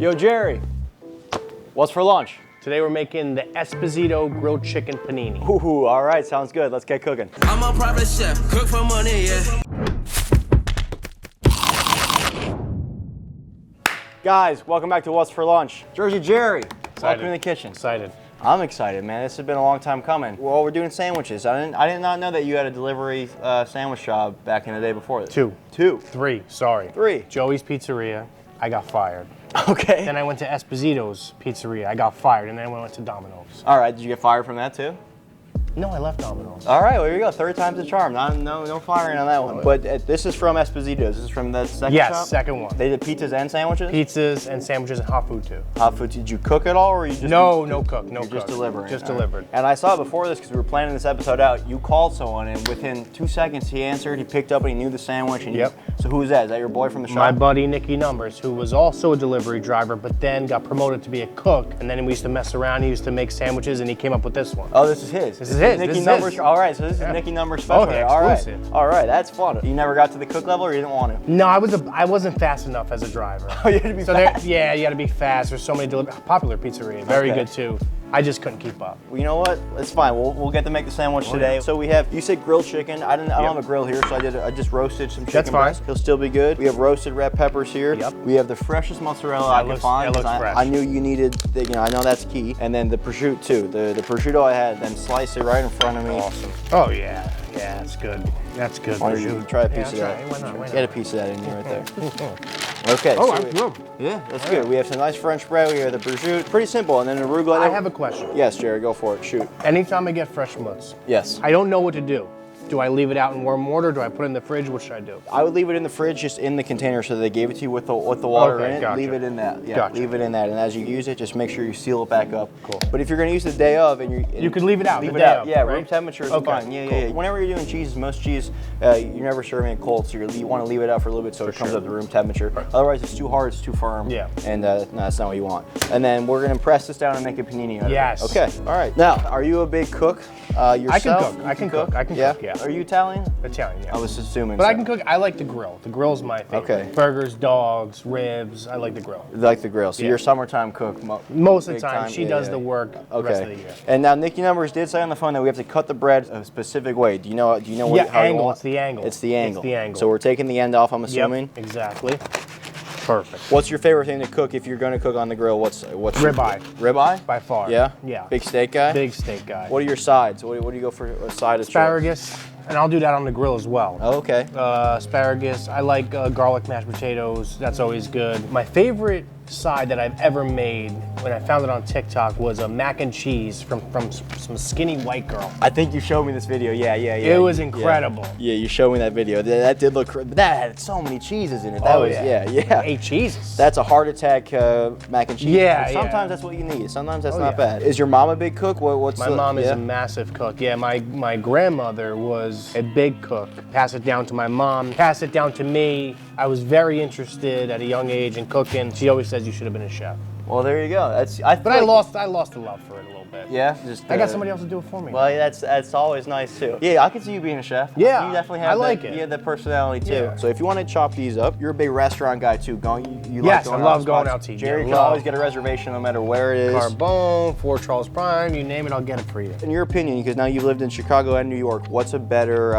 Yo, Jerry, what's for lunch? Today we're making the Esposito grilled chicken panini. Ooh, all right, sounds good. Let's get cooking. I'm a private chef, cook for money, yeah. Guys, welcome back to What's for Lunch. Jersey Jerry, welcome in the kitchen. Excited. I'm excited, man. This has been a long time coming. Well, we're doing sandwiches. I did not know that you had a delivery sandwich job back in the day before this. Two. Three. Sorry. Three. Joey's Pizzeria, I got fired. Okay. Then I went to Esposito's Pizzeria, I got fired, and then I went to Domino's. All right, did you get fired from that too? No, I left Domino's. All right, well, here you go. Third time's the charm. No firing on that one. But this is from Esposito's. This is from the second shop? Yes, second one. They did pizzas and sandwiches? Pizzas and sandwiches and hot food too. Hot food. Did you cook it all, or you just No cook. You're just delivering? Just All right. delivered. And I saw before this, because we were planning this episode out, you called someone, and within 2 seconds he answered, he picked up, and he knew the sandwich. And Yep. So who is that? Is that your boy from the shop? My buddy Nicky Numbers, who was also a delivery driver, but then got promoted to be a cook. And then we used to mess around. He used to make sandwiches, and he came up with this one. Oh, this is his. This is his. Nicky This is Numbers. his. All right, so this is Yeah. Nicky Numbers special. Okay, All right. exclusive. All right, that's fun. You never got to the cook level, or you didn't want to? No, I wasn't fast enough as a driver. Oh, you had to be fast? Yeah, you got to be fast. There's so many popular pizzeria, very Okay. good too. I just couldn't keep up. Well, you know what? It's fine. We'll get to make the sandwich today. yeah. So we have, you said grilled chicken. I don't have a grill here, so I just roasted some chicken That's fine. breast. He'll still be good. We have roasted red peppers here. Yep. We have the freshest mozzarella I could find. that looks 'cause fresh. I knew you needed, I know that's key. And then the prosciutto too. The prosciutto I had them slice it right in front of me. Awesome. Oh yeah, that's good. That's good. Why don't you try a piece of Yeah, that? Why not? Get a piece of that in here right there. Okay. Oh, so I'm good. Yeah, that's good. We have some nice French bread. We have the prosciutto. Pretty simple. And then arugula. I have a question. Yes, Jerry, go for it. Shoot. Anytime I get fresh mozz, Yes. I don't know what to do. Do I leave it out in warm water? Do I put it in the fridge? What should I do? I would leave it in the fridge, just in the container, so they gave it to you with the water Okay, in it. gotcha. Leave it in that. Yeah, Gotcha. leave it in that. And as you use it, just make sure you seal it back up. Cool. But if you're going to use the day of, and You could leave it out leave the it day out. of, Yeah, right? room temperature is Okay, fine. Yeah, cool. yeah. Whenever you're doing cheeses, most cheese, you're never serving it cold, so you want to leave it out for a little bit so it comes sure. up to room temperature. Otherwise, it's too hard, it's too firm. Yeah. And no, that's not what you want. And then we're going to press this down and make a panini out of it. Yes. Okay. All right. Now, are you a big cook yourself? I can cook. I can Yeah. cook, yeah. Are you Italian? Italian, yeah. I was assuming. But so. I can cook. I like to grill. The grill's my favorite. Okay. Burgers, dogs, ribs. I like the grill. Like the grill. So Yeah. you're a summertime cook. Most of the big time, she Yeah, does yeah. the work the rest of the Okay. year. And now Nicky Numbers did say on the phone that we have to cut the bread a specific way. Do you know what? Yeah, how you angle. want? It's the angle. It's the angle. It's the angle. So we're taking the end off, I'm assuming. Yep, exactly. Perfect. What's your favorite thing to cook if you're going to cook on the grill? What's Ribeye. Ribeye? By far. Yeah. Yeah. Big steak guy. Big steak guy. What are your sides? What do you go for a side of choice? Asparagus, and I'll do that on the grill as well. Oh, okay. Asparagus. I like garlic mashed potatoes. That's always good. My favorite side that I've ever made when I found it on TikTok was a mac and cheese from some skinny white girl. I think you showed me this video. Yeah. It was incredible. Yeah, you showed me that video. That did look. That had so many cheeses in it. That was yeah. 8 cheeses. That's a heart attack mac and cheese. Yeah, And sometimes yeah. that's what you need. Sometimes that's Oh, not yeah. bad. Is your mom a big cook? What's My the, mom is yeah? a massive cook. Yeah, my grandmother was a big cook. Pass it down to my mom, pass it down to me. I was very interested at a young age in cooking. She always says you should have been a chef. Well, there you go. But I lost the love for it a little bit. Yeah, just I got somebody else to do it for me. Well, that's always nice too. Yeah, I can see you being a chef. Yeah, you definitely I have. like that, it. You have that personality too. Yeah. So if you want to chop these up, you're a big restaurant guy too. You Yes, like I going love out going spots. out to eat. Jerry Yeah, can love. always get a reservation no matter where it is. Carbone, Fort Charles Prime, you name it, I'll get it for you. In your opinion, because now you've lived in Chicago and New York, what's a better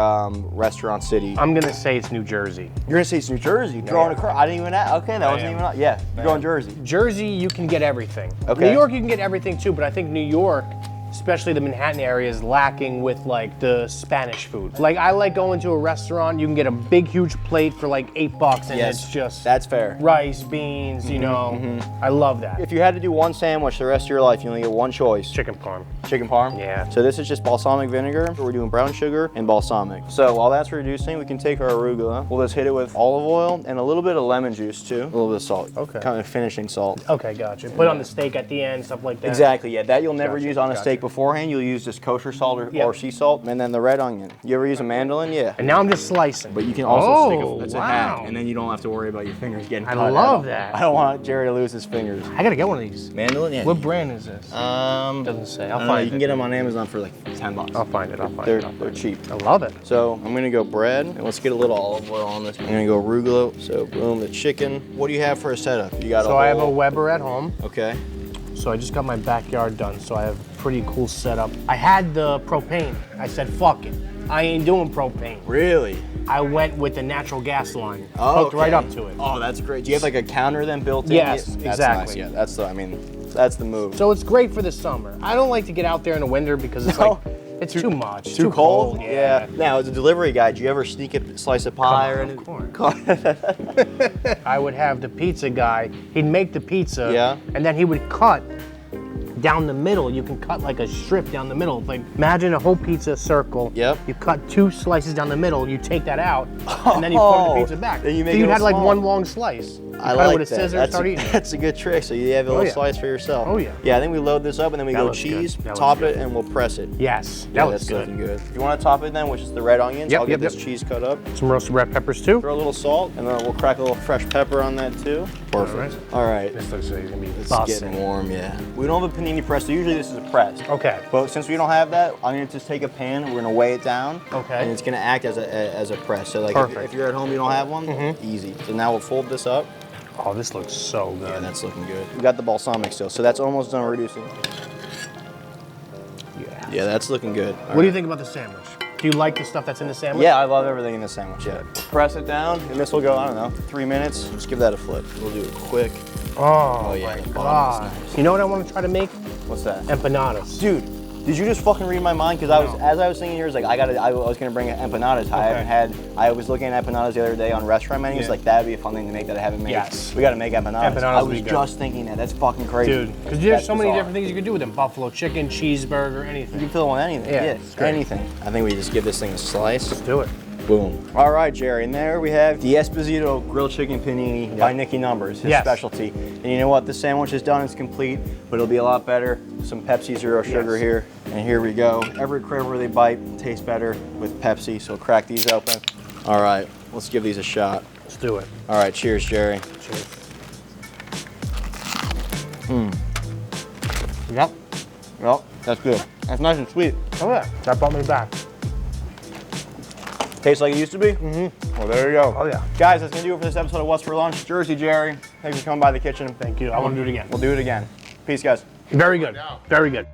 restaurant city? I'm gonna say it's New Jersey. You're gonna say it's New Jersey. Drawing a crowd. I didn't even ask. Okay, that wasn't am. even. Yeah, you're going Jersey. Jersey, you can get everything. Okay. New York, you can get everything too, but I think New York, especially the Manhattan area, is lacking with like the Spanish food. Like I like going to a restaurant, you can get a big, huge plate for like $8 and Yes, it's just that's fair. rice, beans, you know. I love that. If you had to do one sandwich the rest of your life, you only get one choice. Chicken parm. Chicken parm? Yeah. So this is just balsamic vinegar. We're doing brown sugar and balsamic. So while that's reducing, we can take our arugula. We'll just hit it with olive oil and a little bit of lemon juice too. A little bit of salt. Okay. Kind of finishing salt. Okay, gotcha. Put on the steak at the end, stuff like that. Exactly, yeah. That you'll never Gotcha, use on a gotcha. steak beforehand, you'll use just kosher salt Yeah. or sea salt, and then the red onion. You ever use a mandolin? Yeah. And now I'm just slicing. But you can also stick Oh, a, that's a wow. hack, and then you don't have to worry about your fingers getting I cut at love all. that. I don't want Jerry to lose his fingers. I gotta get one of these. Mandolin? Yeah. What brand is this? Doesn't say. I'll find You can it. get them on Amazon for like $10. I'll find it. I'll find They're, it. I'll they're find cheap. it. I love it. So I'm gonna go bread, and let's get a little olive oil on this. I'm gonna go arugula. So boom, the chicken. What do you have for a setup? You got So I have a Weber at home. Okay. So I just got my backyard done. So I have a pretty cool setup. I had the propane. I said, fuck it. I ain't doing propane. Really? I went with the natural gas line. Oh, Hooked right okay. up to it. Oh, that's great. Do you have like a counter then built in? Yes, That's exactly. Nice. Yeah, that's the. I mean, that's the move. So it's great for the summer. I don't like to get out there in the winter because it's No. like, it's too much. Too cold? Yeah. Now, as a delivery guy, do you ever sneak a slice of pie or Of anything? course. I would have the pizza guy. He'd make the pizza. Yeah. And then he would cut down the middle. You can cut like a strip down the middle. Like imagine a whole pizza circle. Yep. You cut 2 slices down the middle. You take that out, and then you put the pizza back. Then you make so you it had like small. one long slice. You I cut it like with a that. scissors, That's start a, eating. that's a good trick. So you have a little yeah. slice for yourself. Oh, yeah. Yeah, I think we load this up and then we That go looks good. cheese, That looks top good. it, and we'll press it. Yes, Yeah, that looks that's good. looking good. You want to top it then, which is the red onions? Yep, I'll get yep, this yep. cheese cut up. Some roasted red peppers too. Throw a little salt, and then we'll crack a little fresh pepper on that too. Perfect. All right. This looks like it's gonna be It's bussin'. getting warm, yeah. We don't have a panini press, so usually this is a press. Okay. But since we don't have that, I'm gonna just take a pan, we're gonna weigh it down. Okay. And it's gonna act as a press. So like Perfect. if you're at home, you don't have one, easy. So now we'll fold this up. Oh, this looks so good. Yeah, that's looking good. We got the balsamic still, so that's almost done reducing. Yeah. Yeah, that's looking good. What do you think about the sandwich? Do you like the stuff that's in the sandwich? Yeah, I love everything in the sandwich, yeah. Press it down, and this will go, I don't know, 3 minutes. Just give that a flip. We'll do it quick. Oh, yeah, my the bottom God. is nice. You know what I want to try to make? What's that? Empanadas. Dude, did you just fucking read my mind? Because as I was thinking here, I was like, I was gonna bring empanadas. I was looking at empanadas the other day on restaurant menus. Yeah. Like that'd be a fun thing to make that I haven't made. Yes. We gotta make empanadas. Empanadas I would was be good. just thinking that. That's fucking crazy. Dude, because there's That's so many bizarre. different things you could do with them. Buffalo chicken, cheeseburger, You anything. can fill it with anything. Yeah, Yeah, it's great. anything. I think we just give this thing a slice. Let's do it. Boom. All right, Jerry. And there we have the Esposito grilled chicken panini by Nicky Numbers, his Yes. specialty. And you know what? The sandwich is done. It's complete, but it'll be a lot better. Some Pepsi Zero Sugar Yes. here. And here we go. Every crave-worthy bite tastes better with Pepsi, so crack these open. All right, let's give these a shot. Let's do it. All right, cheers, Jerry. Cheers. Yep. Well, that's good. That's nice and sweet. Oh yeah, that brought me back. Tastes like it used to be? Mm-hmm. Well, there you go. Oh yeah. Guys, that's gonna do it for this episode of What's for Lunch. Jersey Jerry, thanks for coming by the kitchen. Thank you. I want to do it again. We'll do it again. Peace, guys. Very good. Very good.